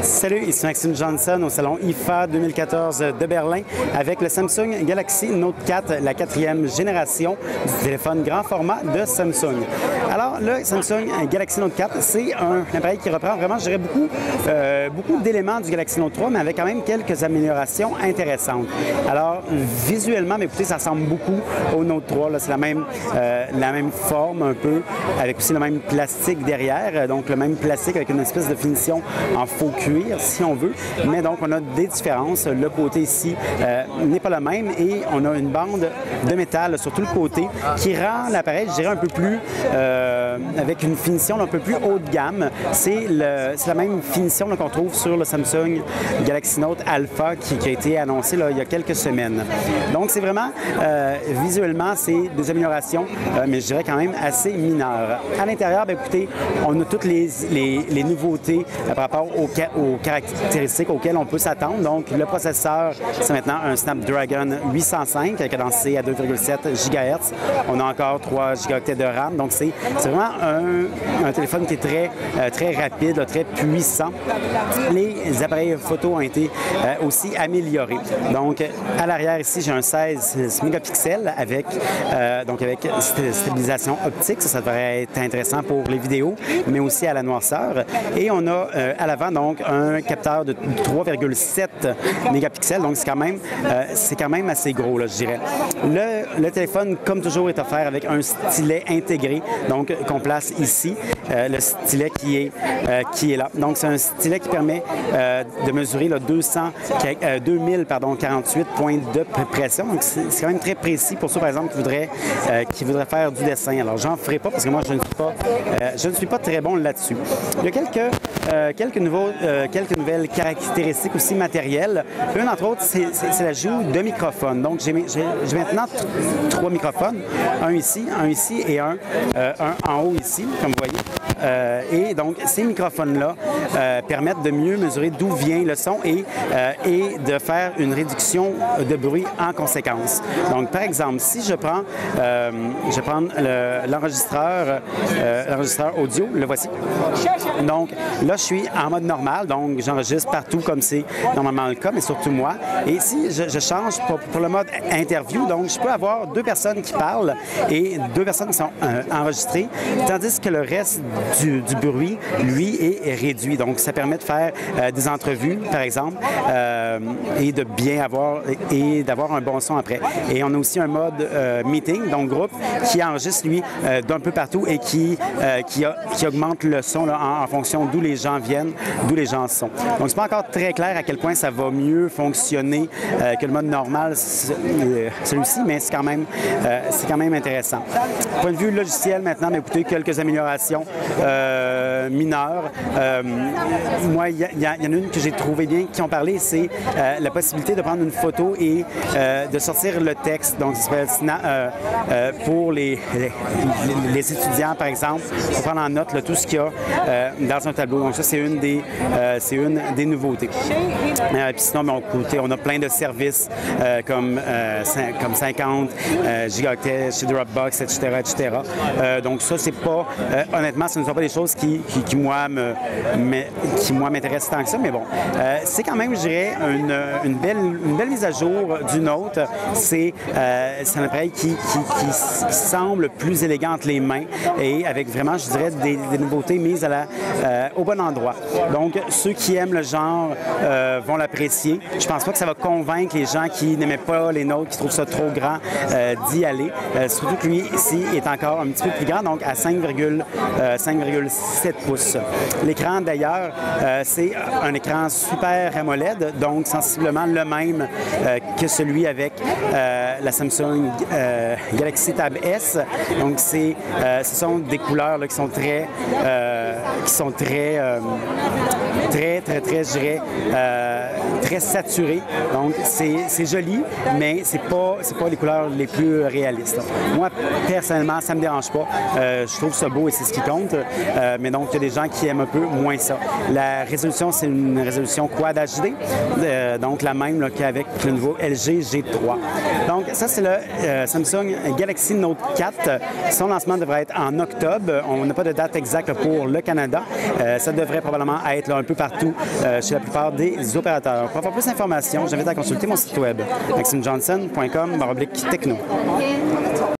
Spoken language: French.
Salut, ici Maxime Johnson au salon IFA 2014 de Berlin avec le Samsung Galaxy Note 4, la 4e génération du téléphone grand format de Samsung. Alors, le Samsung Galaxy Note 4, c'est un appareil qui reprend vraiment, je dirais, beaucoup d'éléments du Galaxy Note 3, mais avec quand même quelques améliorations intéressantes. Alors, visuellement, mais écoutez, ça ressemble beaucoup au Note 3. C'est la même forme un peu, avec aussi le même plastique derrière, donc le même plastique avec une espèce de finition en faux cuir, si on veut. Mais donc, on a des différences. Le côté ici n'est pas le même et on a une bande de métal sur tout le côté qui rend l'appareil, je dirais, un peu plus, avec une finition un peu plus haut de gamme. C'est la même finition qu'on trouve sur le Samsung Galaxy Note Alpha qui a été annoncé là, il y a quelques semaines. Donc, c'est vraiment, visuellement, c'est des améliorations, mais je dirais quand même assez mineures. À l'intérieur, bien, écoutez, on a toutes les nouveautés par rapport aux caractéristiques auxquelles on peut s'attendre. Donc, le processeur, c'est maintenant un Snapdragon 805 cadencé à 2,7 GHz. On a encore 3 Go de RAM. Donc, c'est vraiment un téléphone qui est très rapide, là, très puissant. Les appareils photo ont été aussi améliorés. Donc, à l'arrière ici, j'ai un 16 mégapixels avec stabilisation optique. Ça devrait être intéressant pour les vidéos, mais aussi à la noirceur. Et on a à l'avant, donc, un capteur de 3,7 mégapixels. Donc, c'est quand même assez gros, là, je dirais. Le téléphone, comme toujours, est offert avec un stylet intégré, donc qu'on place ici. Le stylet qui est là. Donc, c'est un stylet qui permet de mesurer là, 2048 points de pression. Donc, c'est quand même très précis pour ceux, par exemple, qui voudraient faire du dessin. Alors, j'en ferai pas parce que moi, je ne suis pas très bon là-dessus. Il y a quelques nouvelles caractéristiques aussi matérielles. Une, entre autres, c'est l'ajout de microphones. Donc, j'ai maintenant 3 microphones. Un ici et un en haut ici, comme vous voyez. Et donc, ces microphones-là permettent de mieux mesurer d'où vient le son et de faire une réduction de bruit en conséquence. Donc, par exemple, si je prends l'enregistreur audio, le voici. Donc, là, je suis en mode normal, donc j'enregistre partout comme c'est normalement le cas, mais surtout moi. Et si je change pour le mode interview, donc je peux avoir 2 personnes qui parlent et 2 personnes qui sont enregistrées, tandis que le reste du bruit, lui, est réduit. Donc, ça permet de faire des entrevues, par exemple, et de bien d'avoir un bon son après. Et on a aussi un mode meeting, donc groupe, qui enregistre, lui, d'un peu partout et qui augmente le son là, en fonction d'où les gens viennent, d'où les gens sont. Donc, c'est pas encore très clair à quel point ça va mieux fonctionner que le mode normal, celui-ci, mais c'est quand même intéressant. Point de vue logiciel, maintenant, mais écoutez, quelques améliorations mineures. Moi, il y en a une que j'ai trouvé bien, qui ont parlé, c'est la possibilité de prendre une photo et de sortir le texte. Donc, pour les étudiants, par exemple, pour prendre en note là, tout ce qu'il y a dans un tableau. Donc, ça, c'est une des nouveautés. Puis sinon, on a plein de services comme 50 gigaoctets chez Dropbox, etc. Donc, ça, c'est pas... honnêtement, ce ne sont pas des choses qui moi, m'intéressent tant que ça, mais bon. C'est quand même, je dirais, une belle mise à jour du Note. C'est un appareil qui semble plus élégant entre les mains et avec vraiment, je dirais, des nouveautés mises au bon endroit. Donc, ceux qui aiment le genre vont l'apprécier. Je pense pas que ça va convaincre les gens qui n'aimaient pas les Notes, qui trouvent ça trop grand, d'y aller. Surtout que lui, ici, est encore un petit peu plus grand, donc à 5,7 pouces. L'écran, d'ailleurs, c'est un écran Super AMOLED, donc sensiblement le même que celui avec la Samsung Galaxy Tab S. Donc, ce sont des couleurs là, qui sont très, je dirais, très saturées. Donc, c'est joli, mais c'est pas les couleurs les plus réalistes. Moi, personnellement, ça me dérange pas. Je trouve ça beau et c'est ce qui compte. Mais donc, il y a des gens qui aiment un peu moins ça. La résolution, c'est une résolution Quad HD, donc la même qu'avec le nouveau LG G3. Donc, ça, c'est le Samsung Galaxy Note 4. Son lancement devrait être en octobre. On n'a pas de date exacte pour le Canada. Ça devrait probablement être là, un peu partout partout, chez la plupart des opérateurs. Pour avoir plus d'informations, j'invite à consulter mon site web, maximejohnson.com/techno.